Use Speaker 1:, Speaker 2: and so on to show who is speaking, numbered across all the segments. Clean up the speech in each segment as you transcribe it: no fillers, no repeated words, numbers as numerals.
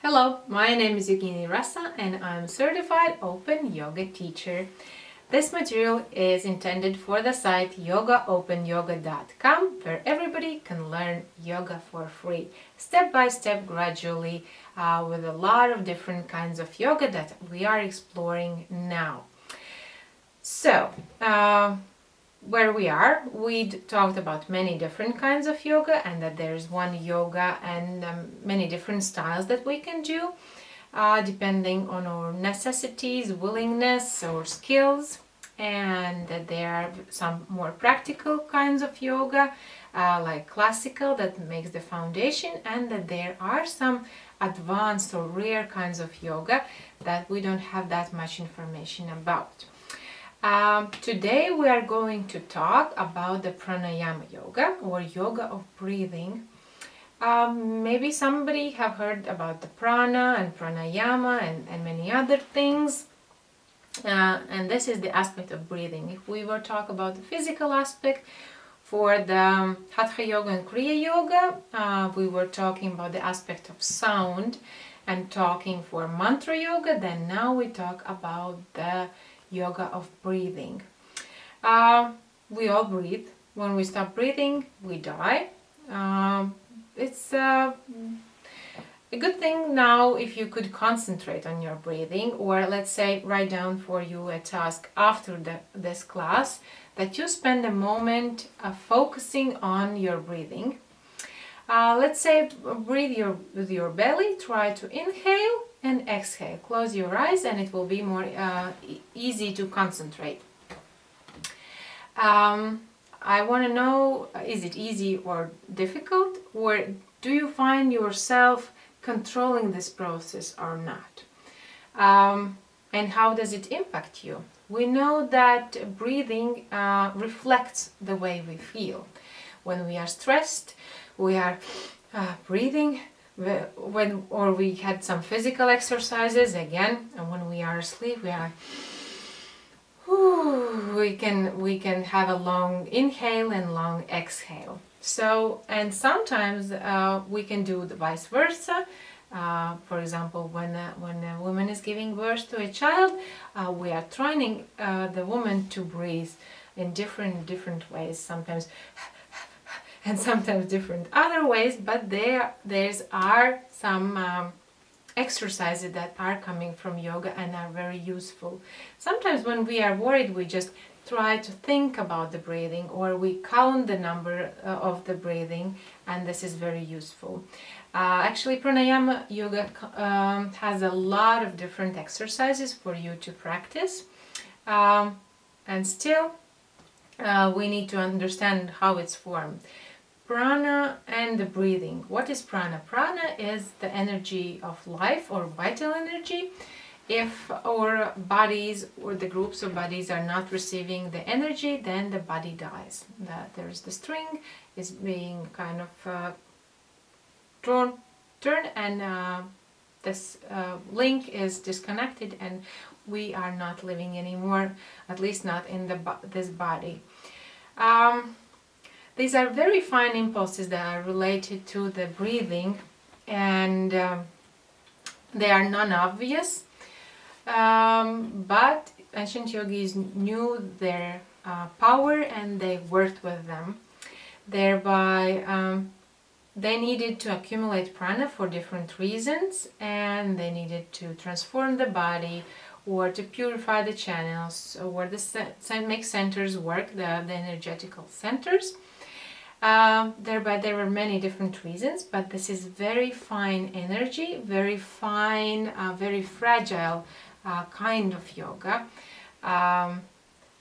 Speaker 1: Hello, my name is Irina and I'm a certified open yoga teacher. This material is intended for the site yogaopenyoga.com, where everybody can learn yoga for free, step by step, gradually, with a lot of different kinds of yoga that we are exploring now. So, where we talked about many different kinds of yoga, and that there's one yoga and many different styles that we can do depending on our necessities, willingness, or skills, and that there are some more practical kinds of yoga like classical that makes the foundation, and that there are some advanced or rare kinds of yoga that we don't have that much information about. Today we are going to talk about the pranayama yoga, or yoga of breathing. Maybe somebody have heard about the prana and pranayama and many other things. And this is the aspect of breathing. If we were talk about the physical aspect for the hatha yoga and kriya yoga, we were talking about the aspect of sound and talking for mantra yoga. Then now we talk about the yoga of breathing. We all breathe. When we stop breathing, we die. It's a good thing now if you could concentrate on your breathing, or let's say write down for you a task after this class, that you spend a moment focusing on your breathing. Let's say breathe with your belly, try to inhale and exhale. Close your eyes and it will be more easy to concentrate. I want to know, is it easy or difficult, or do you find yourself controlling this process or not? And how does it impact you? We know that breathing reflects the way we feel. When we are stressed, we are breathing. Or we had some physical exercises again, and when we are asleep, we are we can have a long inhale and long exhale. So, and sometimes we can do the vice versa. For example, when a woman is giving birth to a child, we are training the woman to breathe in different ways. Sometimes and sometimes different other ways, but there's are some exercises that are coming from yoga and are very useful. Sometimes when we are worried, we just try to think about the breathing, or we count the number of the breathing, and this is very useful. Actually, pranayama yoga has a lot of different exercises for you to practice, and still we need to understand how it's formed. Prana and the breathing. What is prana? Prana is the energy of life, or vital energy. If our bodies or the groups of bodies are not receiving the energy, then the body dies. There's the string is being kind of turned, and this link is disconnected, and we are not living anymore, at least not in this body. These are very fine impulses that are related to the breathing, and they are non-obvious, but ancient yogis knew their power and they worked with them. Thereby, they needed to accumulate prana for different reasons, and they needed to transform the body, or to purify the channels, or make centers work, the energetical centers. Thereby there were many different reasons, but this is very fine energy, very fine, very fragile kind of yoga.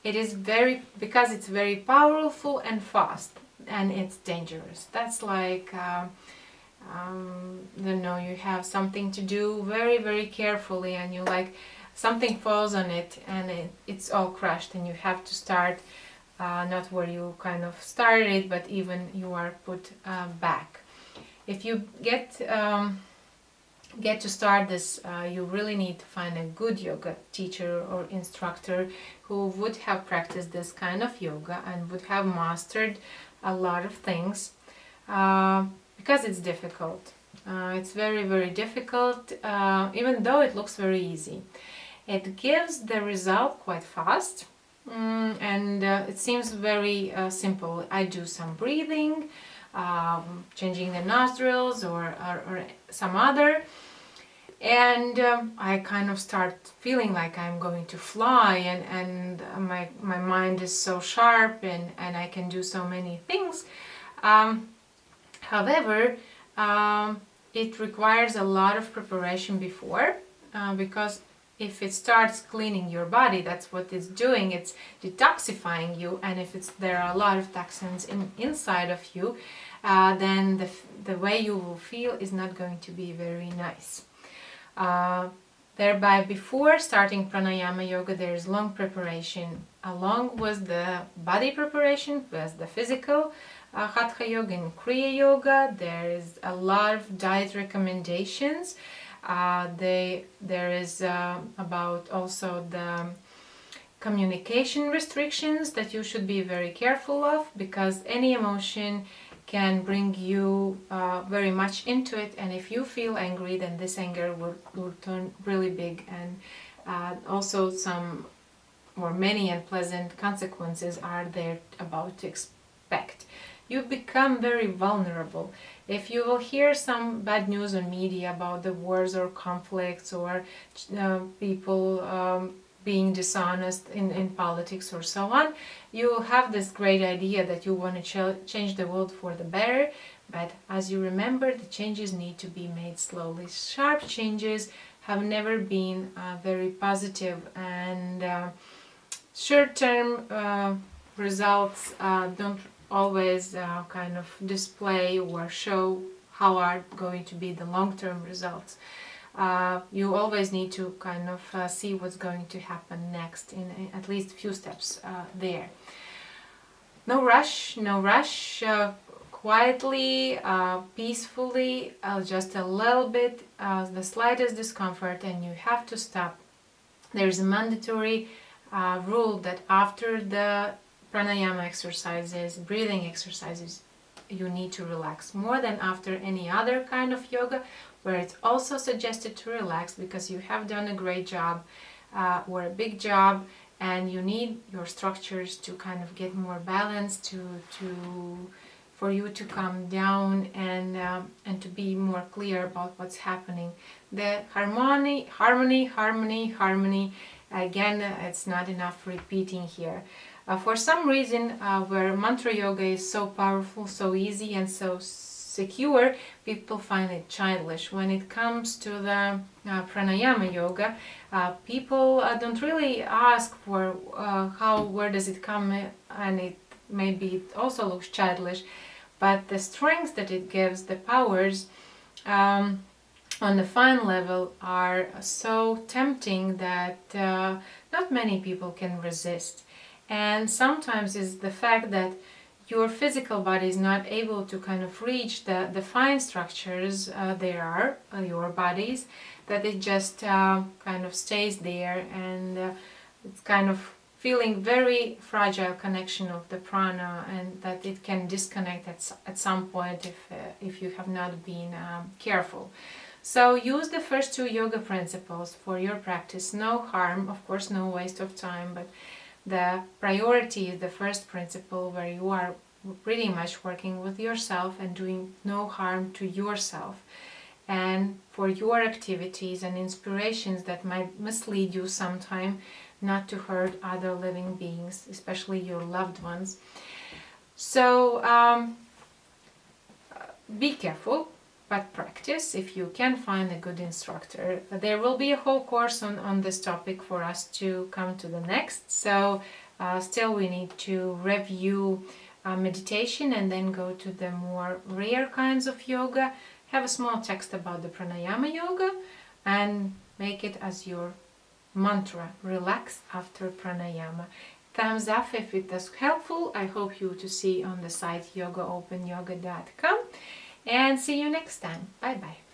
Speaker 1: It is because it's very powerful and fast, and it's dangerous. That's like, you have something to do very carefully, and you something falls on it, and it's all crushed, and you have to start not where you kind of started, but even you are put back. If you get to start this, you really need to find a good yoga teacher or instructor who would have practiced this kind of yoga and would have mastered a lot of things, because it's difficult. It's very, very difficult, even though it looks very easy. It gives the result quite fast, and it seems very simple. I do some breathing, changing the nostrils or some other, and I kind of start feeling like I'm going to fly, and my mind is so sharp, and I can do so many things. However, it requires a lot of preparation before, because if it starts cleaning your body, that's what it's doing, it's detoxifying you, and if there are a lot of toxins inside of you, then the way you will feel is not going to be very nice. Thereby, before starting pranayama yoga, there is long preparation, along with the body preparation, with the physical hatha yoga and kriya yoga. There is a lot of diet recommendations. There is about also the communication restrictions that you should be very careful of, because any emotion can bring you very much into it, and if you feel angry, then this anger will turn really big, and also some or many unpleasant consequences are there about to expect. You become very vulnerable. If you will hear some bad news on media about the wars or conflicts, or people being dishonest in politics or so on, you have this great idea that you want to change the world for the better, but as you remember, the changes need to be made slowly. Sharp changes have never been very positive, and short-term results don't always kind of display or show how are going to be the long-term results. You always need to kind of see what's going to happen next, in at least a few steps there. No rush, no rush. Quietly, peacefully, just a little bit, the slightest discomfort, and you have to stop. There's a mandatory rule that after the pranayama exercises, breathing exercises, you need to relax more than after any other kind of yoga, where it's also suggested to relax because you have done a great job or a big job, and you need your structures to kind of get more balanced, for you to calm down and to be more clear about what's happening. The harmony. Again, it's not enough repeating here. For some reason, where mantra yoga is so powerful, so easy, and so secure, people find it childish. When it comes to the pranayama yoga, people don't really ask for where does it come, and it maybe it also looks childish, but the strength that it gives, the powers on the fine level are so tempting that not many people can resist. And sometimes it's the fact that your physical body is not able to kind of reach the fine structures there are, your bodies, that it just kind of stays there, and it's kind of feeling very fragile connection of the prana, and that it can disconnect at some point if you have not been careful. So use the first two yoga principles for your practice. No harm, of course, no waste of time, but the priority is the first principle, where you are pretty much working with yourself and doing no harm to yourself, and for your activities and inspirations that might mislead you sometime, not to hurt other living beings, especially your loved ones. So be careful, but practice if you can find a good instructor. There will be a whole course on this topic for us to come to the next, so still we need to review meditation and then go to the more rare kinds of yoga. Have a small text about the pranayama yoga and make it as your mantra. Relax after pranayama. Thumbs up if it was helpful. I hope you to see on the site yogaopenyoga.com, and see you next time. Bye bye.